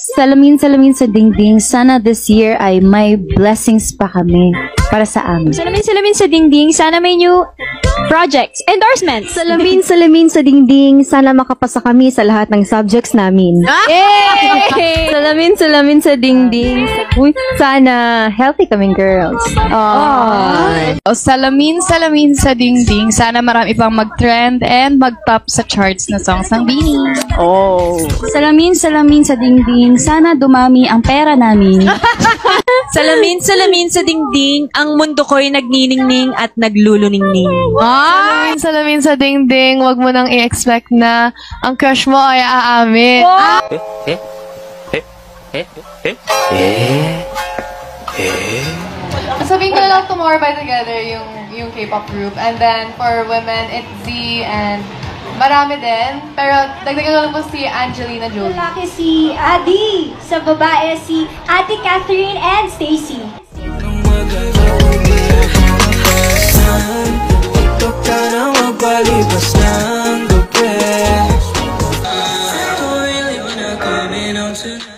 Salamin sa dingding, sana this year ay may blessings pa kami para sa amin. Salamin sa dingding, sana may new projects, endorsements. Salamin sa dingding, sana makapasa kami sa lahat ng subjects namin. Yay! Salamin sa dingding, sana healthy kaming girls. Salamin sa dingding, sana marami pang mag-trend and mag-top sa charts na songs ng Bini. Salamin sa dingding, sana dumami ang pera namin. Salamin sa dingding, ang mundo ko'y nagniningning at nagluluningning. Salamin sa dingding, wag mo nang i-expect na ang crush mo ay aamin. Sabihin ko na lang Tomorrow by Together yung K-pop group. And then for women, it's Z and marami din. Pero dagdagan ko lang po si Angelina Jolie. Lalaki si Adi. Sa babae si Ate Catherine and Stacy. Ito ka na magbalipas ng gabi. Really wanna come in on tonight.